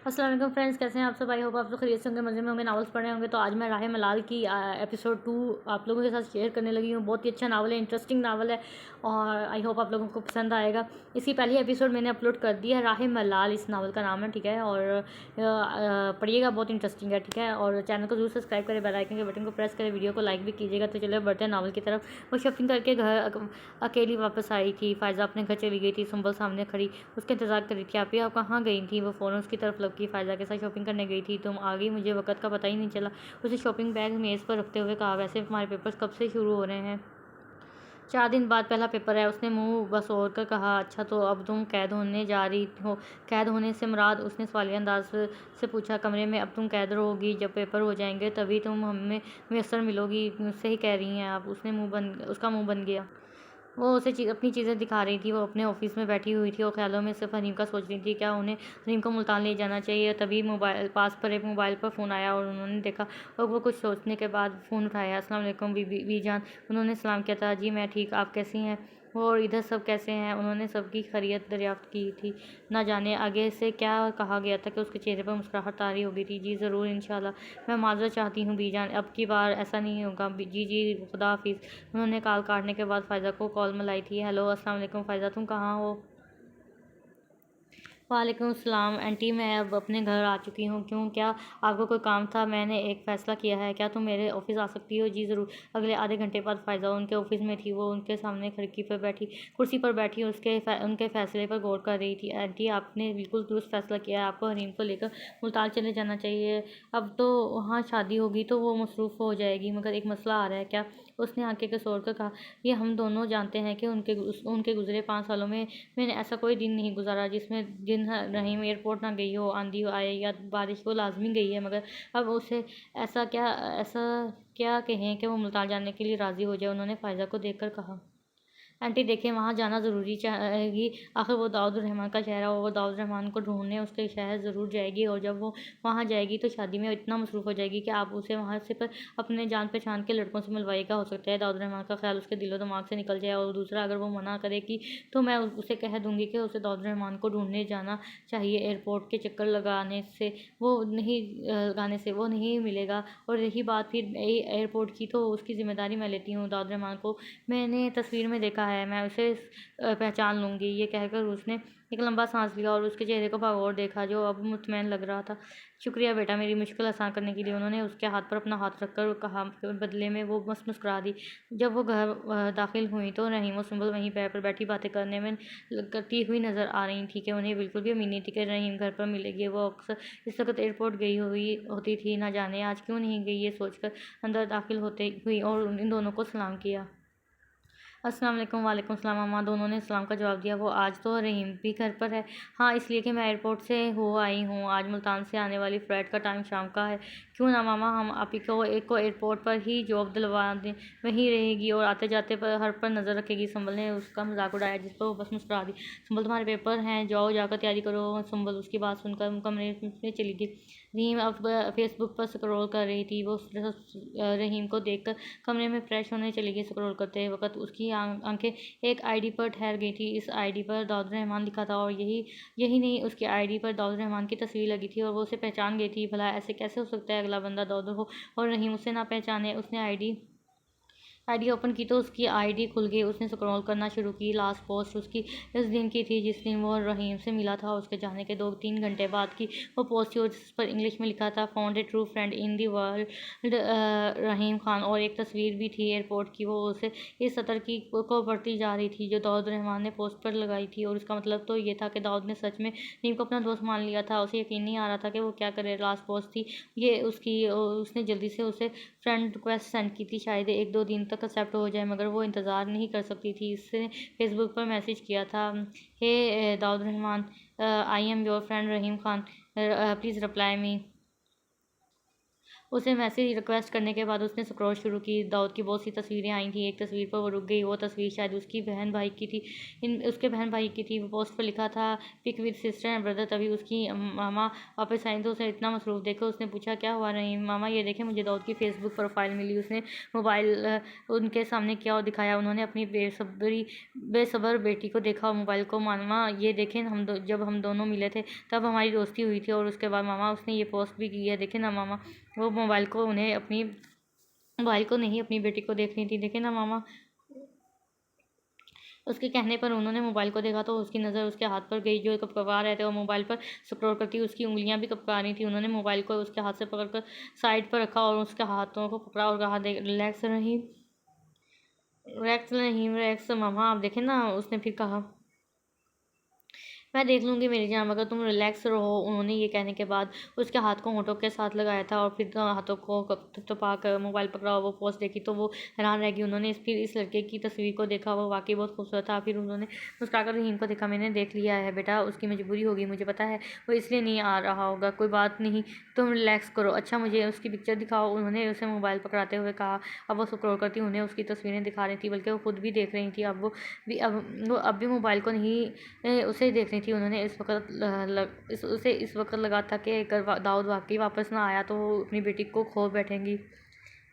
अस्सलाम वालेकुम फ्रेंड्स, कैसे हैं आप सब। आई होप आप सब खैरियत से होंगे, मज़े में होंगे, नावल्स पढ़ रहे होंगे। तो आज मैं राहे मलाल की एपिसोड 2 आप लोगों के साथ शेयर करने लगी हूँ। बहुत ही अच्छा नावल है, इंटरेस्टिंग नावल है और आई होप आप लोगों को पसंद आएगा। इसकी पहली एपिसोड मैंने अपलोड कर दी है। राहे मलाल इस नावल का नाम है, ठीक है। और पढ़िएगा, बहुत इंटरेस्टिंग है, ठीक है। और चैनल को जरूर सब्सक्राइब करें, बेल आइकन के बटन को प्रेस करें, वीडियो को लाइक भी कीजिएगा। तो चलिए बढ़ते हैं नावल की तरफ। वो शॉपिंग करके घर अकेली वापस आई थी। फ़ायज़ा अपने घर चली गई थी। सुंबल सामने खड़ी उसका इंतजार कर रही थी। आप कहाँ गई थी? वो फ़ौरन उसकी तरफ लपकी। फ़ायज़ा के साथ शॉपिंग करने गई थी। तुम आ गई, मुझे वक्त का पता ही नहीं चला। उसे शॉपिंग बैग मेज़ पर रखते हुए कहा, वैसे हमारे पेपर्स कब से शुरू हो रहे हैं? 4 दिन बाद पहला पेपर है, उसने मुंह बसोर कर कहा। अच्छा, तो अब तुम कैद होने जा रही हो? कैद होने से मुराद? उसने सवालिया अंदाज से पूछा। कमरे में अब तुम कैद रहोगी, जब पेपर हो जाएंगे तभी तुम हमें मैसर मिलोगी। सही कह रही हैं आप। उसका मुंह बन गया। वो उसे अपनी चीज़ें दिखा रही थी। वो अपने ऑफिस में बैठी हुई थी और ख्यालों में सिर्फ हनीम का सोच रही थी। क्या उन्हें हनीम को मुल्तान ले जाना चाहिए? तभी पास पर एक मोबाइल पर फ़ोन आया और उन्होंने देखा और वो कुछ सोचने के बाद फ़ोन उठाया। अस्सलाम वालेकुम बीबी जान, उन्होंने सलाम किया था। जी मैं ठीक, आप कैसी हैं? वो और इधर सब कैसे हैं? उन्होंने सबकी खैरियत दरियाफ्त की थी। ना जाने आगे से क्या कहा गया था कि उसके चेहरे पर मुस्कुराहट तारी हो गई थी। जी ज़रूर, इंशाल्लाह। मैं माजरत चाहती हूँ बीजान, अब की बार ऐसा नहीं होगा। जी जी, खुदा हाफिज़। उन्होंने कॉल काटने के बाद फ़ायज़ा को कॉल मिलाई थी। हेलो, अस्सलाम वालेकुम फ़ायज़ा, तुम कहाँ हो? वालेकुम सलाम आंटी, मैं अब अपने घर आ चुकी हूँ। क्यों, क्या आपको कोई काम था? मैंने एक फ़ैसला किया है। क्या तुम मेरे ऑफिस आ सकती हो? जी ज़रूर। अगले आधे घंटे बाद फ़ायज़ा उनके ऑफिस में थी। वो उनके सामने कुर्सी पर बैठी उनके फ़ैसले पर गौर कर रही थी। आंटी, आपने बिल्कुल दुरुस्त फ़ैसला किया है। आपको हरीम को लेकर मुल्तान चले जाना चाहिए। अब तो वहाँ शादी होगी तो वो मसरूफ़ हो जाएगी, मगर एक मसला आ रहा है। क्या? उसने आंखें कसोड़ कर कहा। ये हम दोनों जानते हैं कि उनके गुज़रे 5 सालों में मैंने ऐसा कोई दिन नहीं गुजारा जिन रहीम एयरपोर्ट ना गई हो, आंधी आए या बारिश। वो लाजमी गई है, मगर अब उसे ऐसा क्या कहें कि वो मुल्तान जाने के लिए राज़ी हो जाए। उन्होंने फ़ायज़ा को देखकर कहा। आंटी देखें, वहाँ जाना ज़रूरी चाहेगी। आखिर वो दाऊद रहमान का चेहरा हो। वो दाऊद रहमान को ढूंढने उसके शहर ज़रूर जाएगी और जब वो वहाँ जाएगी तो शादी में इतना मसरूफ़ हो जाएगी कि आप उसे वहाँ से पर अपने जान पहचान के लड़कों से मिलवाएगा। हो सकता है दाऊद रहमान का ख्याल उसके दिलो दिमाग से निकल जाए। और दूसरा, अगर वो मना करेगी तो मैं उसे कह दूँगी कि उसे दाऊद रहमान को ढूंढने जाना चाहिए। एयरपोर्ट के चक्कर लगाने से वो नहीं मिलेगा। और रही बात फिर एयरपोर्ट की, तो उसकी ज़िम्मेदारी मैं लेती हूँ। दाऊद रहमान को मैंने तस्वीर में देखा है, मैं उसे पहचान लूँगी। ये कहकर उसने एक लंबा सांस लिया और उसके चेहरे को भागौर देखा, जो अब मुतमैन लग रहा था। शुक्रिया बेटा, मेरी मुश्किल आसान करने के लिए। उन्होंने उसके हाथ पर अपना हाथ रखकर कहा। बदले में वो बस मुस्कुरा दी। जब वो घर दाखिल हुई तो रहीम और सुंबल वहीं पैर पर बैठी बातें करती हुई नजर आ रही थी कि उन्हें बिल्कुल भी उम्मीद नहीं थी कि रहीम घर पर मिलेगी। वो अक्सर इस वक्त एयरपोर्ट गई हुई होती थी, ना जाने आज क्यों नहीं गई। ये सोचकर अंदर दाखिल होते हुई और इन दोनों को सलाम किया। अस्सलाम वालेकुम। वालेकुम सलाम अम्मा, दोनों ने सलाम का जवाब दिया। वो आज तो रहीम भी घर पर है? हाँ, इसलिए कि मैं एयरपोर्ट से हो आई हूँ। आज मुल्तान से आने वाली फ़्लाइट का टाइम शाम का है। क्यों ना मामा, हम आप ही को एक को एयरपोर्ट पर ही जॉब दिलवा दें। वहीं रहेगी और आते जाते पर हर पर नज़र रखेगी। संभल ने उसका मजाक उड़ाया, जिस पर वो बस मुस्कुरा दी। संभल, तुम्हारे पेपर हैं, जाओ जाकर तैयारी करो। संभल उसकी बात सुनकर कमरे में चली गई। रहीम अब फेसबुक पर स्क्रॉल कर रही थी। वो रहीम को देखकर कमरे में फ्रेश होने चली गई। स्क्रॉल करते वक्त उसकी आंखें एक आईडी पर ठहर गई थी। इस आईडी पर दाऊद रहमान लिखा था और यही नहीं, उसकी आईडी पर दाऊद रहमान की तस्वीर लगी थी और वो उसे पहचान गई थी। भला ऐसे कैसे हो सकता है? अगला बंदा दाऊद हो और रहीम उसे ना पहचाने। उसने आईडी ओपन की तो उसकी आईडी खुल गई। उसने स्क्रॉल करना शुरू की। लास्ट पोस्ट उसकी इस दिन की थी जिस दिन वो रहीम से मिला था। उसके जाने के 2-3 घंटे बाद की वो पोस्ट थी और जिस पर इंग्लिश में लिखा था, found a true friend in the world, Rahim Khan. और एक तस्वीर भी थी एयरपोर्ट की। वो उसे इस सतर की को पढ़ती जा रही थी जो दाऊद रहमान ने पोस्ट पर लगाई थी। और इसका मतलब तो ये था कि दाऊद ने सच में रहीम को अपना दोस्त मान लिया था। उसे यकीन नहीं आ रहा था कि वो क्या करे। लास्ट पोस्ट थी ये उसने जल्दी से उसे फ्रेंड रिक्वेस्ट सेंड की थी। शायद 1-2 दिन तक एक्सेप्ट हो जाए, मगर वो इंतज़ार नहीं कर सकती थी। इसने फेसबुक पर मैसेज किया था, hey Dawood Rehman, I am your friend Rahim Khan, please reply me. उसे मैसेज रिक्वेस्ट करने के बाद उसने स्क्रॉल शुरू की। दाऊद की बहुत सी तस्वीरें आई थी। एक तस्वीर पर वो रुक गई। वो तस्वीर शायद उसकी बहन भाई की थी। उसके बहन भाई की थी। वो पोस्ट पर लिखा था, pic with sister and brother. तभी उसकी मामा वापस आई तो उसे इतना मसरूफ़ देखकर उसने पूछा, क्या हुआ रहीम? मामा ये देखें, मुझे दाऊद की फेसबुक प्रोफाइल मिली। उसने मोबाइल उनके सामने किया और दिखाया। उन्होंने अपनी बेसब्र बेटी को देखा और मोबाइल को। मामा ये देखें, जब हम दोनों मिले थे तब हमारी दोस्ती हुई थी। और उसके बाद मामा उसने ये पोस्ट भी की है, देखें ना मामा। वो मोबाइल को नहीं, अपनी बेटी को देख रही थी, देखें ना मामा। उसके कहने पर उन्होंने मोबाइल को देखा तो उसकी नज़र उसके हाथ पर गई जो कपकपा रहे थे और मोबाइल पर स्क्रॉल करती उसकी उंगलियां भी कपका रही थी। उन्होंने मोबाइल को उसके हाथ से पकड़कर साइड पर रखा और उसके हाथों को पकड़ा और कहा, रिलैक्स रही, रिलैक्स नहीं, रिलैक्स मामा, आप देखें ना। उसने फिर कहा, मैं देख लूँगी मेरी जान, मगर तुम रिलैक्स रहो। उन्होंने ये कहने के बाद उसके हाथ को होठों के साथ लगाया था और फिर हाथों को थपथपा कर मोबाइल पकड़ा और वो पोस्ट देखी तो वो हैरान रह गई। उन्होंने फिर इस लड़के की तस्वीर को देखा, वो वाकई बहुत खूबसूरत था। फिर उन्होंने मुस्कुराकर रहीम को देखा, मैंने देख लिया है बेटा, उसकी मजबूरी होगी, मुझे पता है, वो इसलिए नहीं आ रहा होगा, कोई बात नहीं, तुम रिलैक्स करो। अच्छा मुझे उसकी पिक्चर दिखाओ। उन्होंने उसे मोबाइल पकड़ाते हुए कहा। अब वो स्क्रॉल करती उन्हें उसकी तस्वीरें दिखा रही थी, बल्कि वो खुद भी देख रही थी। वो अब भी मोबाइल को नहीं, उसे ही देख रही थी। उन्होंने उसे इस वक्त लगा था कि अगर दाऊद वाकई वापस ना आया तो वो अपनी बेटी को खो बैठेंगी।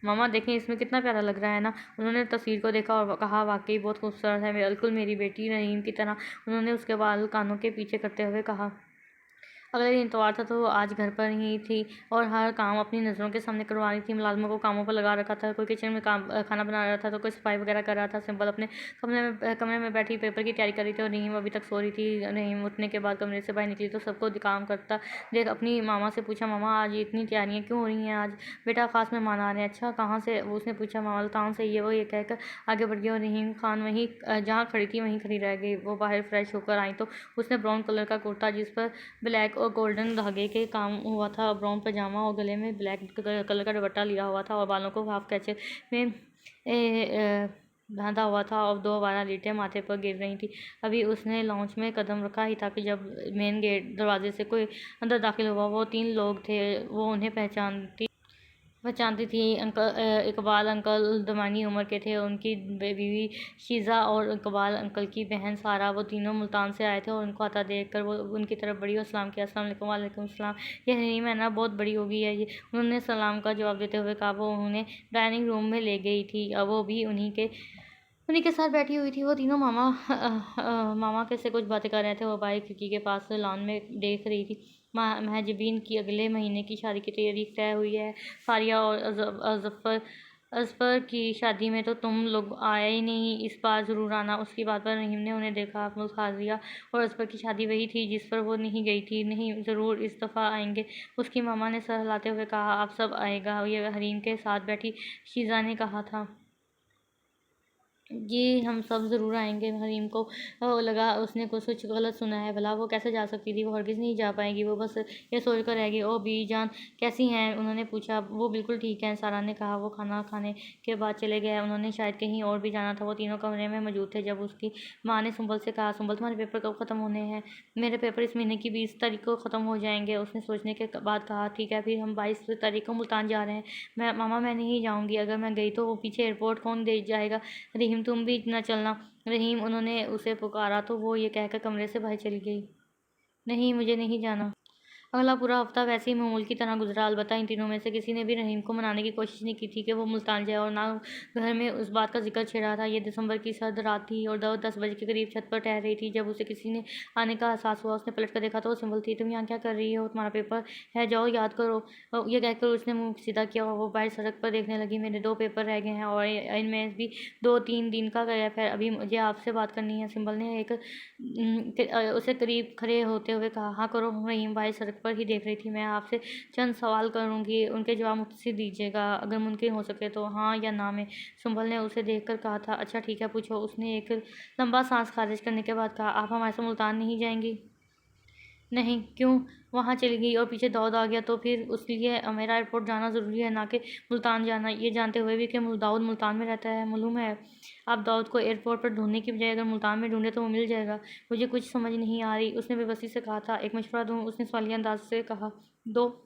मामा देखें, इसमें कितना प्यारा लग रहा है ना। उन्होंने तस्वीर को देखा और कहा, वाकई बहुत खूबसूरत है, बिल्कुल मेरी बेटी रहीम की तरह। उन्होंने उसके बाल कानों के पीछे करते हुए कहा। अगले दिन इतवार था तो वो आज घर पर ही थी और हर काम अपनी नज़रों के सामने करवा रही थी। मुलाजमों को कामों पर लगा रखा था। कोई किचन में खाना बना रहा था तो कोई सफाई वगैरह कर रहा था। सिंपल अपने कमरे में बैठी पेपर की तैयारी कर रही थी और रहीम अभी तक सो रही थी। रहीम उठने के बाद कमरे से बाहर निकली तो सबको काम करता देख अपनी मामा से पूछा, मामा आज इतनी तैयारियाँ क्यों हो रही हैं? आज बेटा खास मेहमान आ रहे हैं। अच्छा कहाँ से? उसने पूछा। मामा मुल्तान से। ये कहकर आगे बढ़ गई और रहीम खान वहीं जहाँ खड़ी थी वहीं खड़ी रह गई। वो बाहर फ्रेश होकर आई तो उसने ब्राउन कलर का कुर्ता जिस पर ब्लैक और गोल्डन धागे के काम हुआ था, ब्राउन पजामा और गले में ब्लैक कलर का दुपट्टा लिया हुआ था और बालों को हाफ कैचे में बांधा हुआ था और 2 लीटें माथे पर गिर रही थी। अभी उसने लॉन्च में कदम रखा ही था कि जब मेन गेट दरवाजे से कोई अंदर दाखिल हुआ। वो 3 लोग थे। वो उन्हें पहचानती थी। इकबाल अंकल दरमियानी उम्र के थे। उनकी बीवी शीज़ा और इकबाल अंकल की बहन सारा, वो तीनों मुल्तान से आए थे और उनको आता देखकर वो उनकी तरफ बढ़ी और सलाम किया। अस्सलाम वालेकुम। वालेकुम सलाम। ये हरीम है ना, बहुत बड़ी हो गई है ये। उन्होंने सलाम का जवाब देते हुए कहा। वो उन्हें डाइनिंग रूम में ले गई थी। अब वो भी उन्हीं के साथ बैठी हुई थी। वो तीनों मामा के से कुछ बातें कर रहे थे। वो बाहर खिड़की के पास लॉन में देख रही थी। महजबीन की अगले महीने की शादी की तारीख तय हुई है। फारिया और अज़फ़र की शादी में तो तुम लोग आए ही नहीं, इस बार ज़रूर आना। उसकी बात पर रहीम ने उन्हें देखा। फारिया और अज़फ़र की शादी वही थी जिस पर वो नहीं गई थी। नहीं, ज़रूर इस दफ़ा आएंगे, उसकी मामा ने सर हिलाते हुए कहा। आप सब आएगा, ये हरीम के साथ बैठी शीज़ा ने कहा था। जी हम सब ज़रूर आएंगे। हरीम को लगा उसने कुछ गलत सुना है। भला वो कैसे जा सकती थी? वो हरगिज़ नहीं जा पाएगी। वो बस ये सोच कर रह गई। ओ बी जान कैसी हैं? उन्होंने पूछा। वो बिल्कुल ठीक हैं, सारा ने कहा। वो खाना खाने के बाद चले गए। उन्होंने शायद कहीं और भी जाना था। वो तीनों कमरे में मौजूद थे जब उसकी माँ ने सुंबल से कहा, सुंबल तुम्हारे पेपर कब ख़त्म होने हैं? मेरे पेपर इस महीने की 20 तारीख को ख़त्म हो जाएंगे। उसने सोचने के बाद कहा, ठीक है फिर हम 22 तारीख को मुल्तान जा रहे हैं। मामा मैं नहीं जाऊँगी, अगर मैं गई तो वो पीछे एयरपोर्ट कौन ले जाएगा? रहीम तुम भी इतना चलना। रहीम उन्होंने उसे पुकारा तो वो ये कहकर कमरे से बाहर चली गई। नहीं मुझे नहीं जाना। अगला पूरा हफ्ता वैसे ही मामूल की तरह गुजरा। अलबत्ता इन तीनों में से किसी ने भी रहीम को मनाने की कोशिश नहीं की थी कि वो मुल्तान जाए और ना घर में उस बात का जिक्र छेड़ा था। ये दिसंबर की सर्द रात थी और 10 बजे के करीब छत पर ठहर रही थी जब उसे किसी ने आने का एहसास हुआ। उसने पलट कर देखा तो वो सिंबल थी। तुम यहाँ क्या कर रही हो? तुम्हारा पेपर है, जाओ याद करो। ये कहकर उसने मुँह सीधा किया और वो बाहर सड़क पर देखने लगी। मेरे 2 पेपर रह गए हैं और इनमें भी 2-3 दिन का गैप है। अभी मुझे आपसे बात करनी है। सिंबल ने उसे करीब खड़े होते हुए कहा। हाँ करो। रहीम बाहर सड़क पर ही देख रही थी। मैं आपसे चंद सवाल करूंगी, उनके जवाब मुझसे दीजिएगा अगर मुमकिन हो सके तो, हाँ या ना में। सुंबल ने उसे देखकर कहा था। अच्छा ठीक है पूछो। उसने एक लंबा सांस खारिज करने के बाद कहा। आप हमारे साथ मुल्तान नहीं जाएंगी? नहीं। क्यों? वहाँ चली गई और पीछे दाऊद आ गया तो फिर उसके लिए मेरा एयरपोर्ट जाना ज़रूरी है, ना कि मुल्तान जाना, ये जानते हुए भी कि दाऊद मुल्तान में रहता है। मालूम है आप दाऊद को एयरपोर्ट पर ढूंढने की बजाय अगर मुल्तान में ढूंढे तो वो मिल जाएगा। मुझे कुछ समझ नहीं आ रही, उसने बेबसी से कहा था। एक मशवरा दूँ? उसने सवालिया अंदाज से कहा। दो।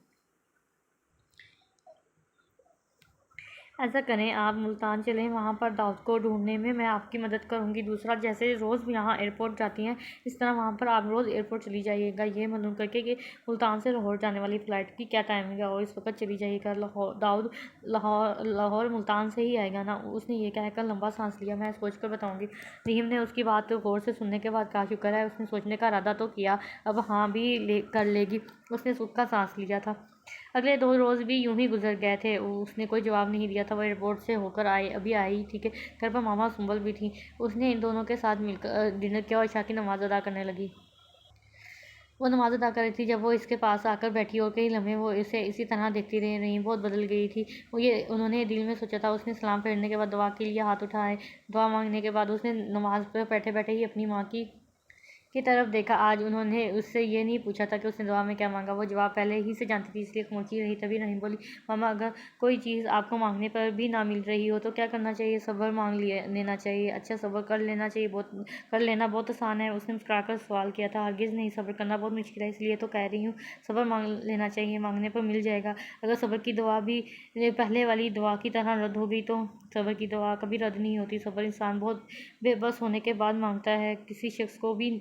ऐसा करें, आप मुल्तान चलें, वहाँ पर दाऊद को ढूंढने में मैं आपकी मदद करूँगी। दूसरा, जैसे रोज़ यहाँ एयरपोर्ट जाती हैं, इस तरह वहाँ पर आप रोज़ एयरपोर्ट चली जाइएगा, ये मालूम करके कि मुल्तान से लाहौर जाने वाली फ़्लाइट की क्या टाइमिंग है, और इस वक्त चली जाइएगा। दाऊद लाहौर मुल्तान से ही आएगा ना। उसने ये कहकर लंबा सांस लिया। मैं सोच कर बताऊँगी। रहीम ने उसकी बात गौर से सुनने के बाद कहा, शुक्र है उसने सोचने का इरादा तो किया, अब हाँ भी कर लेगी। उसने सुख का सांस लिया था। अगले 2 रोज़ भी यूं ही गुजर गए थे। उसने कोई जवाब नहीं दिया था। वो एयरपोर्ट से होकर अभी आई थी कि घर पर मामा सुंबल भी थी। उसने इन दोनों के साथ मिलकर डिनर किया और इशा की नमाज़ अदा करने लगी। वो नमाज़ अदा कर रही थी जब वो इसके पास आकर बैठी, और कई लम्हे वो इसे इसी तरह देखती रही। बहुत बदल गई थी वो। ये उन्होंने दिल में सोचा था। उसने सलाम फेरने के बाद दुआ के लिए हाथ उठाए। दुआ मांगने के बाद उसने नमाज पर बैठे बैठे ही अपनी माँ की तरफ देखा। आज उन्होंने उससे ये नहीं पूछा था कि उसने दुआ में क्या मांगा। वो जवाब पहले ही से जानती थी, इसलिए खामोशी रही। तभी रहीम बोली, मामा, अगर कोई चीज़ आपको मांगने पर भी ना मिल रही हो तो क्या करना चाहिए? सब्र मांग लेना चाहिए। अच्छा, सब्र कर लेना चाहिए, कर लेना बहुत आसान है। उसने मुस्कुराकर सवाल किया था। हरगिज़ नहीं, सब्र करना बहुत मुश्किल है, इसलिए तो कह रही हूँ सब्र मांग लेना चाहिए, मांगने पर मिल जाएगा। अगर सब्र की दुआ भी पहले वाली दुआ की तरह रद्द हो गई तो? सब्र की दुआ कभी रद्द नहीं होती। सब्र इंसान बहुत बेबस होने के बाद मांगता है। किसी शख्स को भी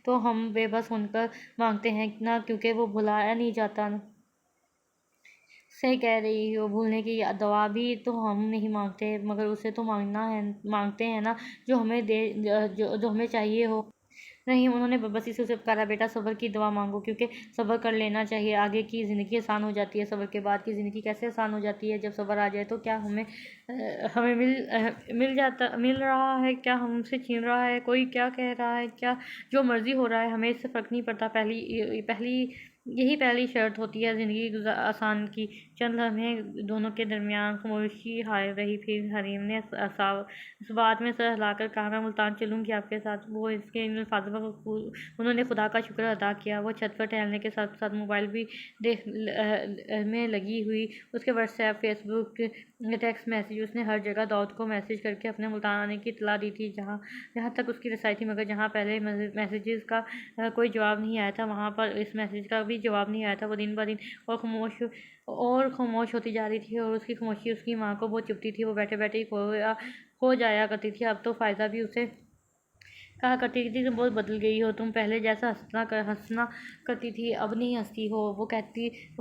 तो हम बेबस होकर मांगते हैं ना, क्योंकि वो भुलाया नहीं जाता। सही कह रही हो। भूलने की दवा भी तो हम नहीं मांगते, मगर उसे तो मांगते हैं ना, जो हमें दे, जो हमें चाहिए हो। नहीं, उन्होंने बस इसे उसे पुकारा, बेटा सब्र की दुआ मांगो, क्योंकि सब्र कर लेना चाहिए। आगे की ज़िंदगी आसान हो जाती है। सब्र के बाद की ज़िंदगी कैसे आसान हो जाती है? जब सब्र आ जाए तो क्या हमें मिल रहा है, क्या हमसे छीन रहा है? कोई क्या कह रहा है, क्या जो मर्ज़ी हो रहा है, हमें इससे फ़र्क नहीं पड़ता। यही पहली शर्त होती है ज़िंदगी आसान की। चंद लम्हे दोनों के दरमियान खामोशी हाय रही। फिर हरीम ने इस बात में सर हिलाकर कहा, मैं मुल्तान चलूँगी आपके साथ। वो इसके इन अल्फाज़ों पर उन्होंने खुदा का शुक्र अदा किया। वो छत पर टहलने के साथ साथ मोबाइल भी में लगी हुई। उसके व्हाट्सएप, फेसबुक, टेक्स्ट मैसेज, उसने हर जगह दाऊद को मैसेज करके अपने मुल्तान आने की इत्तला दी थी, जहाँ जहाँ तक उसकी रसाई थी। मगर जहाँ पहले मैसेजेस का कोई जवाब नहीं आया था, वहाँ पर इस मैसेज का भी जवाब नहीं आया था। वो दिन ब दिन और खामोश होती जा रही थी, और उसकी खामोशी उसकी माँ को बहुत चुभती थी। वो बैठे बैठे ही खो जाया करती थी। अब तो फ़ायदा भी उसे कहा करती थी, तुम बहुत बदल गई हो, तुम पहले जैसा हंसना करती थी, अब नहीं हंसती हो। वो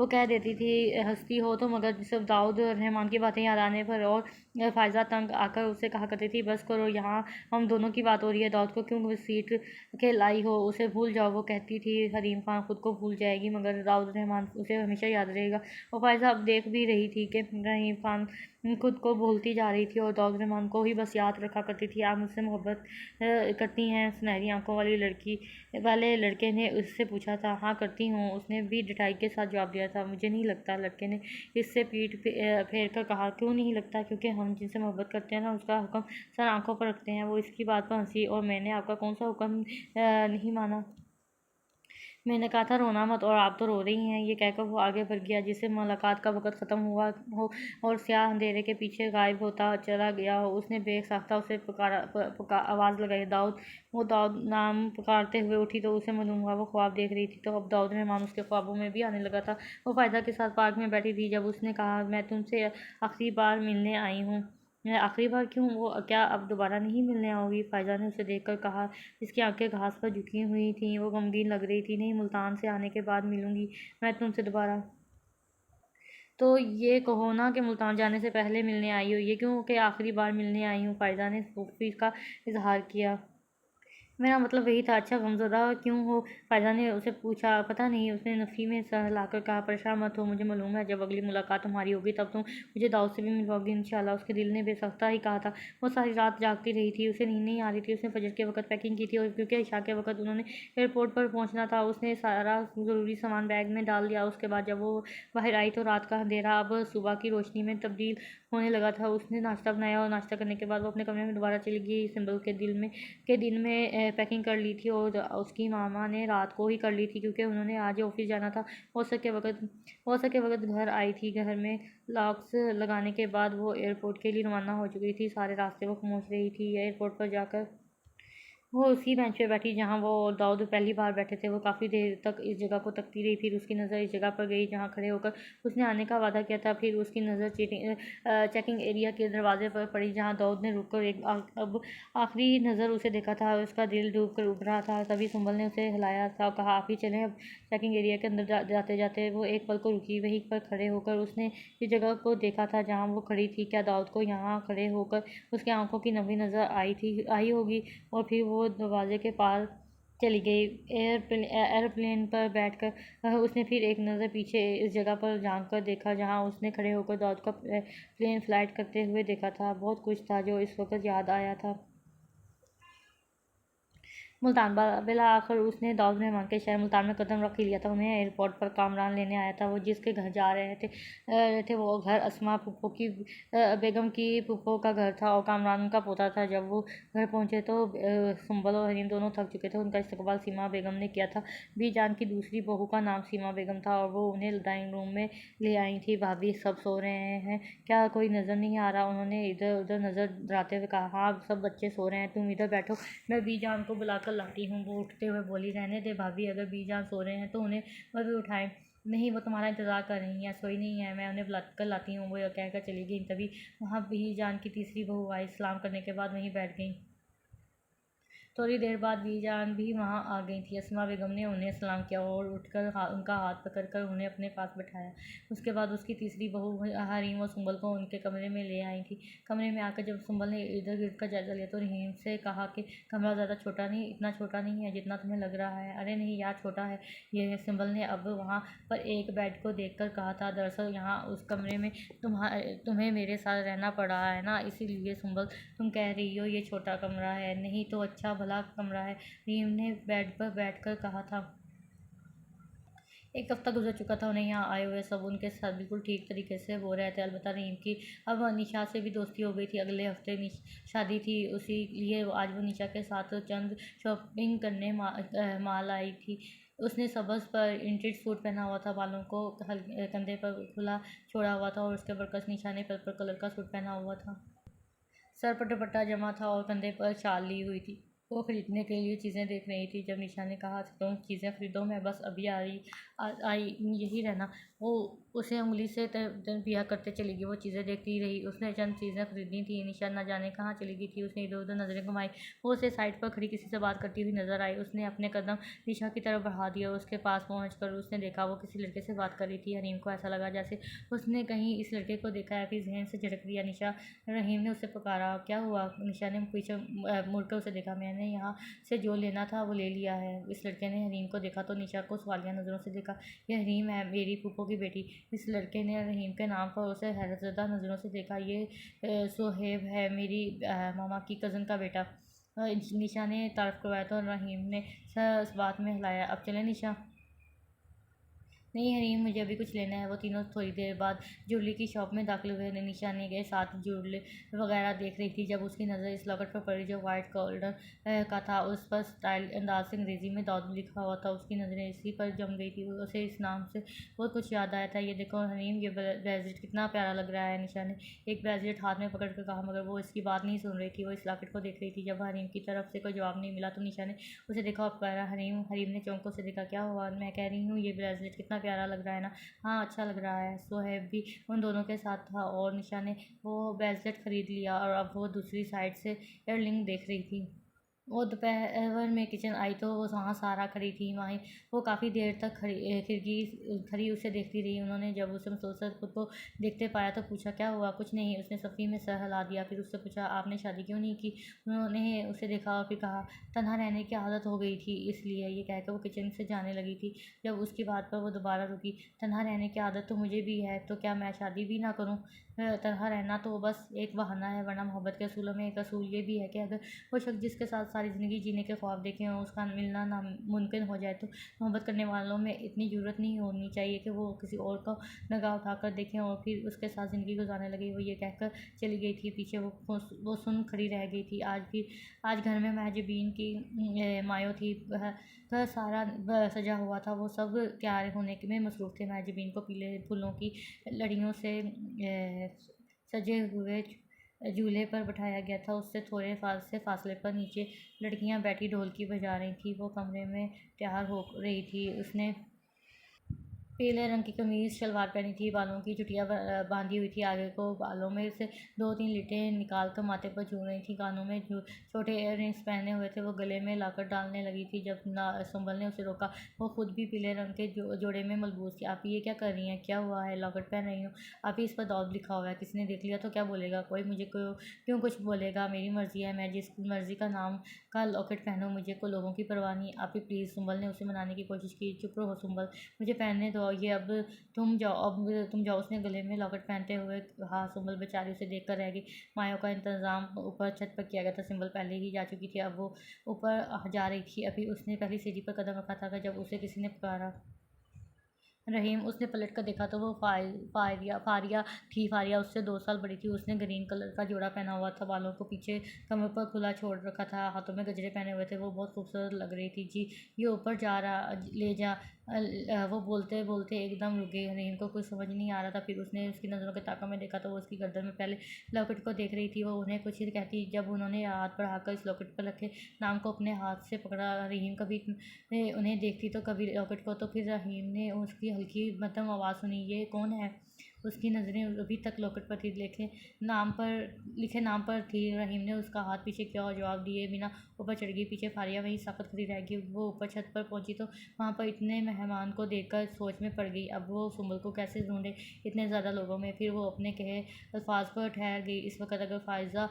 कह देती थी, हंसती हो तो, मगर सिर्फ दाऊद और रहमान की बातें याद आने पर। और फ़ायज़ा तंग आकर उससे कहा करती थी, बस करो, यहाँ हम दोनों की बात हो रही है। दाऊद को क्यों घसीट के लाई हो? उसे भूल जाओ। वो कहती थी, हरीम खान खुद को भूल जाएगी, मगर दाऊद रहमान उसे हमेशा याद रहेगा। और फ़ायज़ा अब देख भी रही थी कि रहीम खान खुद को भूलती जा रही थी और दाऊद रहमान को ही बस याद रखा करती थी। आप मुझसे मोहब्बत करती हैं? सुनहरी आंखों वाले लड़के ने उससे पूछा था। हाँ, करती हूँ, उसने भी डटाई के साथ जवाब दिया था। मुझे नहीं लगता, लड़के ने इससे पीठ फेर कर कहा। क्यों नहीं लगता? क्योंकि हम जिनसे मोहब्बत करते हैं ना, उसका हुक्म सर आंखों पर रखते हैं। वो इसकी बात पर हंसी। और मैंने आपका कौन सा हुक्म नहीं माना? मैंने कहा था रोना मत, और आप तो रो रही हैं। ये कहकर वो आगे बढ़ गया। जिससे मुलाकात का वक़्त ख़त्म हुआ हो और स्याह अंधेरे के पीछे गायब होता चला गया हो, उसने बेसाख्ता उसे आवाज़ लगाई, दाऊद। वो दाऊद नाम पुकारते हुए उठी तो उसे मालूम हुआ वो ख्वाब देख रही थी। तो अब दाऊद रहमान उसके ख्वाबों में भी आने लगा था। वो फ़ायदा के साथ पार्क में बैठी थी जब उसने कहा, मैं तुमसे आखिरी बार मिलने आई हूँ। आखिरी बार क्यों? वो क्या अब दोबारा नहीं मिलने आओगी? फ़ायदा ने उसे देखकर कहा। इसकी आंखें घास पर झुकी हुई थीं। वो गमगीन लग रही थी। नहीं, मुल्तान से आने के बाद मिलूंगी मैं तुमसे दोबारा। तो ये कहो ना कि मुल्तान जाने से पहले मिलने आई हो। ये क्यों कि आखिरी बार मिलने आई हूँ? फ़ायदा ने खुशी का इजहार किया। मेरा मतलब वही था। अच्छा, गमज़दा क्यों हो? फ़ायदा ने उसे पूछा। पता नहीं, उसने नफ़ी में सर हिलाकर कहा। परेशान मत हो, मुझे मालूम है जब अगली मुलाकात तुम्हारी होगी तब तुम मुझे दाऊद से भी मिलवाओगी इंशाल्लाह। उसके दिल ने बेसख्ता ही कहा था। वो सारी रात जागती रही थी, उसे नींद नहीं आ रही थी। उसने फजर के वक़्त पैकिंग की थी, और क्योंकि इशा के वक़्त उन्होंने एयरपोर्ट पर पहुँचना था, उसने सारा ज़रूरी सामान बैग में डाल दिया। उसके बाद जब वो बाहर आई तो रात का अंधेरा अब सुबह की रोशनी में तब्दील होने लगा था। उसने नाश्ता बनाया, और नाश्ता करने के बाद वो अपने कमरे में दोबारा चली गई। सिंबल के दिन में पैकिंग कर ली थी, और उसकी मामा ने रात को ही कर ली थी, क्योंकि उन्होंने आज ऑफिस जाना था। हो सके वक्त घर आई थी। घर में लॉक्स लगाने के बाद वो एयरपोर्ट के लिए रवाना हो चुकी थी। सारे रास्ते वो खामोश रही थी। एयरपोर्ट पर जाकर वो उसी बेंच पे बैठी जहाँ वो और दाऊद पहली बार बैठे थे। वो काफ़ी देर तक इस जगह को तकती रही, फिर उसकी नज़र इस जगह पर गई जहाँ खड़े होकर उसने आने का वादा किया था। फिर उसकी नज़र चेकिंग एरिया के दरवाजे पर पड़ी जहाँ दाऊद ने रुक कर अब आखिरी नज़र उसे देखा था। उसका दिल डूब कर उठ रहा था। तभी सुंबल ने उसे हिलाया था और कहा, आप ही चलें अब। चेकिंग एरिया के अंदर जाते जाते वो एक पल को रुकी। वहीं पर खड़े होकर उसने इस जगह को देखा था जहाँ वो खड़ी थी। क्या दाऊद को यहाँ खड़े होकर उसकी आंखों की नमी नज़र आई होगी? और फिर वो दरवाजे के पास चली गई। एयरप्लेन पर बैठकर उसने फिर एक नज़र पीछे इस जगह पर झांक कर देखा जहां उसने खड़े होकर दाऊद का प्लेन फ्लाइट करते हुए देखा था। बहुत कुछ था जो इस वक्त याद आया था। मुल्तान बेला आकर उसने दाऊद मेहमान के शहर मुल्तान में कदम रख ही लिया था। उन्हें एयरपोर्ट पर कामरान लेने आया था। वो जिसके घर जा रहे थे वो घर अस्मा पुप्पो की बेगम की पुप्पो का घर था और कामरान उनका पोता था। जब वो घर पहुंचे तो सुंबल और हरीम दोनों थक चुके थे। उनका इस्तकबाल सीमा बेगम ने किया था। बीजान की दूसरी बहू का नाम सीमा बेगम था और वो उन्हें ड्राइंग रूम में ले आई थी। भाभी, सब सो रहे हैं क्या? कोई नज़र नहीं आ रहा? उन्होंने इधर उधर नज़र डराते हुए कहा। हाँ, सब बच्चे सो रहे हैं, तुम इधर बैठो, मैं बीजान को बुलाकर लाती हूँ। वो उठते हुए बोली, रहने दे भाभी, अगर बीजान सो रहे हैं तो उन्हें वह भी उठाएं। नहीं, वो तुम्हारा इंतज़ार कर रही हैं, सोई नहीं है, मैं उन्हें बुला कर लाती हूँ। वो यह कहकर चली गई। तभी वहाँ बीजान की तीसरी बहू आई। सलाम करने के बाद वहीं बैठ गई। थोड़ी देर बाद बीजान भी वहाँ आ गई थी। अस्मा बेगम ने उन्हें सलाम किया और उठकर उनका हाथ पकड़कर उन्हें अपने पास बैठाया। उसके बाद उसकी तीसरी बहू हरीम और सुंबल को उनके कमरे में ले आई थी। कमरे में आकर जब सुंबल ने इधर गिर्द का जायजा लिया तो रहीम से कहा कि कमरा ज़्यादा छोटा नहीं, इतना छोटा नहीं है जितना तुम्हें लग रहा है। अरे नहीं यार, छोटा है ये। सुंबल ने अब वहाँ पर एक बेड को देख कर कहा था। दरअसल यहाँ उस कमरे में तुम्हें मेरे साथ रहना पड़ा है ना, इसीलिए सुंबल तुम कह रही हो ये छोटा कमरा है। नहीं तो अच्छा भला कमरा है, रहीम ने बेड पर बैठकर कहा था। एक हफ्ता गुजर चुका था उन्हें यहाँ आए हुए। सब उनके साथ बिल्कुल ठीक तरीके से हो रहे थे। अलबत्ता रहीम की अब निशा से भी दोस्ती हो गई थी। अगले हफ्ते शादी थी, उसी लिए आज वो निशा के साथ चंद शॉपिंग करने माल आई थी। उसने सबस पर इंटेड सूट पहना हुआ था, बालों को कंधे पर खुला छोड़ा हुआ था और उसके बरकस निशा ने पर्पल कलर का सूट पहना हुआ था। सर पर दुपट्टा जमा था और कंधे पर शाल ली हुई थी। वो खरीदने के लिए चीज़ें देख रही थी। जब निशा ने कहा, तुम चीज़ें खरीदो, मैं बस अभी आई यही रहना। वो उसे उंगली से पिया करते चली गई। वो चीज़ें देखती रही। उसने चंद चीज़ें खरीदनी थी। निशा न जाने कहाँ चली गई थी। उसने इधर उधर नज़रें घुमाई। वो उसे साइड पर खड़ी किसी से बात करती हुई नजर आई। उसने अपने कदम निशा की तरफ बढ़ा दिया। उसके पास पहुँच उसने देखा वो किसी लड़के से बात कर रही थी। हरीम को ऐसा लगा जैसे उसने कहीं इस लड़के को देखा है। फिर जहन से झटक दिया। निशा। रहीम ने उसे पुकारा। क्या हुआ? निशा ने पीछे मुड़कर उसे देखा। मैंने यहाँ से जो लेना था वो ले लिया है। इस लड़के ने हरीम को देखा तो निशा को सवालिया नज़रों से देखा। यह हरीम है, मेरी फूफो की बेटी। इस लड़के ने रहीम के नाम पर उसे हैरतज़दा नज़रों से देखा। ये सोहेब है, मेरी मामा की कज़न का बेटा। निशा ने तारीफ करवाया तो रहीम ने सर इस बात में हिलाया। अब चले निशा? नहीं हरीम, मुझे अभी कुछ लेना है। वो तीनों थोड़ी देर बाद ज्वेलरी की शॉप में दाखिल हुए। निशा ने गए साथ ज्वेलरी वगैरह देख रही थी जब उसकी नज़र इस लॉकेट पर पड़ी जो वाइट गोल्डन का था। उस पर स्टाइल अंदाज से अंग्रेज़ी में दाऊद लिखा हुआ था। उसकी नज़रें इसी पर जम गई थी। उसे इस नाम से बहुत कुछ याद आया था। ये देखो हरीम, ये ब्रेसलेट कितना प्यारा लग रहा है। निशा ने एक ब्रेसलेट हाथ में पकड़ कर कहा, मगर वो इसकी बात नहीं सुन रही थी। वो इस लॉकेट को देख रही थी। जब हरीम की तरफ से कोई जवाब नहीं मिला तो निशा ने उसे देखा और पुकारा, हरीम। हरीम ने चौंकों से देखा। क्या हुआ? मैं कह रही हूँ ये ब्रेसलेट कितना प्यारा लग रहा है ना। हाँ, अच्छा लग रहा है। सोहेब भी उन दोनों के साथ था और निशा ने वो ब्रेसलेट खरीद लिया और अब वो दूसरी साइड से ईयररिंग देख रही थी। वो दोपहर में किचन आई तो वो वहाँ सारा खड़ी थी। वहीं वो काफ़ी देर तक खड़ी उसे देखती रही। उन्होंने जब उसे मुसलसल खुद को देखते पाया तो पूछा, क्या हुआ? कुछ नहीं, उसने सफ़ी में सर हिला दिया। फिर उससे पूछा, आपने शादी क्यों नहीं की? उन्होंने उसे देखा और फिर कहा, तन्हा रहने की आदत हो गई थी इसलिए। ये कहकर वो किचन से जाने लगी थी। जब उसकी बात पर वो दोबारा रुकी, तन्हा रहने की आदत तो मुझे भी है, तो क्या मैं शादी भी ना करूँ? तन्हा रहना तो बस एक बहाना है, वरना मोहब्बत के असूलों में एक असूल ये भी है कि अगर वो शख्स जिसके साथ सारी ज़िंदगी जीने के ख्वाब देखे हों उसका मिलना नामुमकिन हो जाए तो मोहब्बत करने वालों में इतनी ज़रूरत नहीं होनी चाहिए कि वो किसी और को निगाह उठाकर देखें और फिर उसके साथ ज़िंदगी गुजारने लगे। वो ये कहकर चली गई थी। पीछे वो सुन खड़ी रह गई थी। आज घर में महजबीन की मायो थी। घर सारा सजा हुआ था। वो सब तैयार होने में मसरूफ़ थे। महजबीन को पीले फूलों की लड़ियों से सजे हुए झूले पर बिठाया गया था, उससे थोड़े फासले पर नीचे लड़कियां बैठी ढोलकी बजा रही थीं। वो कमरे में तैयार हो रही थी। उसने पीले रंग की कमीज शलवार पहनी थी, बालों की चुटिया बांधी हुई थी आगे को, बालों में से 2-3 लिटें निकाल कर माथे पर झूल रही थी, कानों में छोटे इयररिंग्स पहने हुए थे। वो गले में लाकर डालने लगी थी जब सुंबल ने उसे रोका। वो खुद भी पीले रंग के जोड़े में मलबूस थी। आप ये क्या कर रही हैं? क्या हुआ है? लॉकेट पहन रही हूँ। आप इस पर दाऊद लिखा हुआ है, किसी ने देख लिया तो क्या बोलेगा? कोई मुझे क्यों कुछ बोलेगा? मेरी मर्जी है, मैं जिस मर्जी का नाम का लॉकेट पहनूँ, मुझे को लोगों की परवाह नहीं। आप ही प्लीज़। सुंबल ने उसे मनाने की कोशिश की। चुप रहो सुंबल, मुझे पहनने दो ये, अब तुम जाओ। उसने गले में लॉकेट पहनते हुए कहा। सुंबल बेचारी उसे देखकर रह गई। मायों का इंतजाम ऊपर छत पर किया गया था। सुंबल पहले ही जा चुकी थी, अब वो ऊपर जा रही थी। अभी उसने पहली सीढ़ी पर कदम रखा था जब उसे किसी ने पुकारा, रहीम। उसने पलट कर देखा तो वो फारिया थी। फारिया उससे 2 साल बड़ी थी। उसने ग्रीन कलर का जोड़ा पहना हुआ था, बालों को पीछे कमर पर खुला छोड़ रखा था, हाथों में गजरे पहने हुए थे। वो बहुत खूबसूरत लग रही थी। जी, ये ऊपर जा रहा, ले जा। वो बोलते बोलते एकदम रुक गई। रहीम को कुछ समझ नहीं आ रहा था। फिर उसने उसकी नज़रों के ताक़ा में देखा तो वो उसकी गर्दन में पहले लॉकेट को देख रही थी। वो उन्हें कुछ ही कहती जब उन्होंने हाथ बढ़ाकर इस लॉकेट पर रखे नाम को अपने हाथ से पकड़ा। रहीम कभी उन्हें देखती तो कभी रॉकेट को, तो फिर रहीम ने उसकी हल्की मध्यम आवाज़ सुनी, ये कौन है? उसकी नज़रें अभी तक लॉकेट पर थी, लिखे नाम पर थी। रहीम ने उसका हाथ पीछे किया और जवाब दिए बिना ऊपर चढ़ गई। पीछे फारिया वहीं साकत खड़ी रह गई। वो ऊपर छत पर पहुंची तो वहाँ पर इतने मेहमान को देखकर सोच में पड़ गई। अब वो सुंबल को कैसे ढूंढे इतने ज़्यादा लोगों में? फिर वो अपने कहे अल्फाज पर ठहर गई। इस वक्त अगर फायजा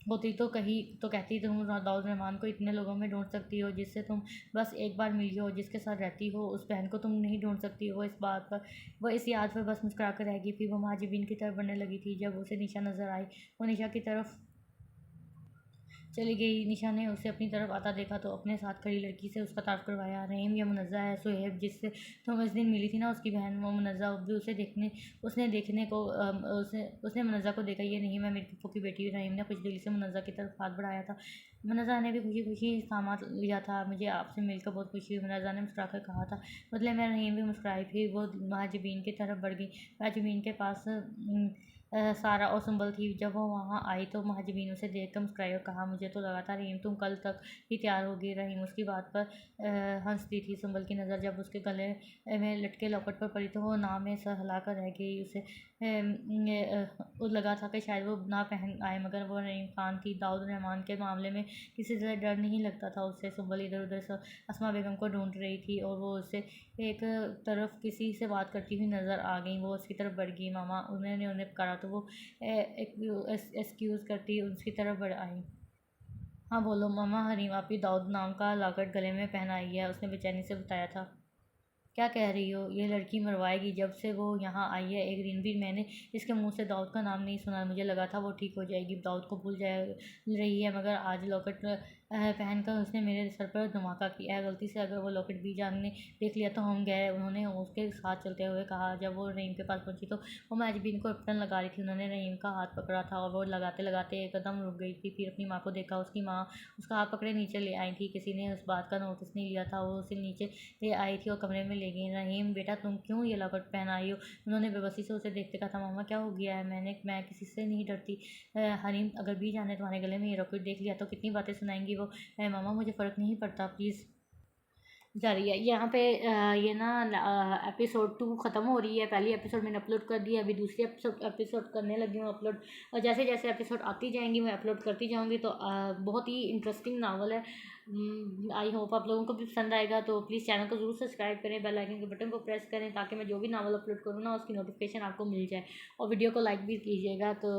होती तो कहती, तुम दाऊद रहमान को इतने लोगों में ढूंढ सकती हो जिससे तुम बस एक बार मिली हो, जिसके साथ रहती हो, उस बहन को तुम नहीं ढूंढ सकती हो? वो इस याद पर बस मुस्कुरा कर रह गई। फिर वो महाजिबीन की तरफ बढ़ने लगी थी जब उसे निशा नजर आई। वो निशा की तरफ चली गई। निशा ने उसे अपनी तरफ आता देखा तो अपने साथ खड़ी लड़की से उसका तारुफ करवाया। रहीम, ये मुनज़्ज़ा है, सुहेब जिससे तुम इस दिन मिली थी ना, उसकी बहन। वो मुनज़्ज़ा भी उसने मुनज़्ज़ा को देखा। ये नहीं, मैं मेरी फूफो की बेटी। रहीम ने कुछ दिल से मुनज़्ज़ा की तरफ हाथ बढ़ाया था। मुनज़्ज़ा ने भी खुशी खुशी सामान लिया था। मुझे आपसे मिलकर बहुत खुशी हुई, मुनज़्ज़ा ने मुस्कुराकर कहा था। बदले में रहीम भी मुस्कुराई। फिर वो महाजिबीन की तरफ बढ़ गई। महाजिबीन के पास सारा और सुंबल थी। जब वो वहाँ आई तो महाजबीन उसे देखकर मुस्कुराई और कहा, मुझे तो लगा था रहीम तुम कल तक ही तैयार होगी। रहीम उसकी बात पर हंसती थी। सुंबल की नज़र जब उसके गले में लटके लॉकेट पर पड़ी तो वो नाव में सर हिलाकर रह गई। उसे लगा था कि शायद वो ना पहन आए, मगर वो रहीम खान थी। दाऊद रहमान के मामले में किसी से डर नहीं लगता था उससे। सुंबल इधर उधर से अस्मा बेगम को ढूंढ रही थी और वो उससे एक तरफ किसी से बात करती हुई नज़र आ गई। वो उसकी तरफ बढ़ गई। मामा, उन्हें पुकारा तो वो एक्सक्यूज़ करती उसकी तरफ बढ़ आई। हाँ बोलो मामा। हरीम आपी दाऊद नाम का लॉकेट गले में पहना आई है, उसने बेचैनी से बताया था। क्या कह रही हो? ये लड़की मरवाएगी। जब से वो यहाँ आई है एक दिन भी मैंने इसके मुंह से दाऊद का नाम नहीं सुना। मुझे लगा था वो ठीक हो जाएगी, दाऊद को भूल जाए रही है, मगर आज लॉकेट पहनकर उसने मेरे सर पर धमाका किया है। गलती से अगर वो लॉकेट भी जान ने देख लिया तो हम गए। उन्होंने उसके साथ चलते हुए कहा। जब वो रहीम के पास पहुंची तो वो मैजबीन को अपटन लगा रही थी। उन्होंने रहीम का हाथ पकड़ा था और वो लगाते लगाते एकदम रुक गई थी। फिर अपनी माँ को देखा। उसकी माँ उसका हाथ पकड़े नीचे ले आई थी। किसी ने उस बात का नोटिस नहीं लिया था। वो उसे नीचे ले आई थी और कमरे में ले गई। रहीम बेटा, तुम क्यों ये लॉकेट पहन आई हो? उन्होंने बेबसी से उसे देखते कहा था। मामा क्या हो गया है? मैं किसी से नहीं डरती। हरीम, अगर भी जाने तुम्हारे गले में ये लॉकेट देख लिया तो कितनी बातें सुनाएंगी वो। मामा मुझे फ़र्क नहीं पड़ता, प्लीज़। जा रही है यहाँ पे ये ना एपिसोड 2 ख़त्म हो रही है। पहली एपिसोड मैंने अपलोड कर दी है, अभी दूसरी एपिसोड करने लगी हूँ अपलोड। और जैसे जैसे एपिसोड आती जाएंगी मैं अपलोड करती जाऊँगी। तो बहुत ही इंटरेस्टिंग नावल है। आई होप आप लोगों को भी पसंद आएगा। तो प्लीज़ चैनल को ज़रूर सब्सक्राइब करें, बेल आइकन के बटन को प्रेस करें ताकि मैं जो भी नावल अपलोड करूँ ना उसकी नोटिफिकेशन आपको मिल जाए। और वीडियो को लाइक भी कीजिएगा। तो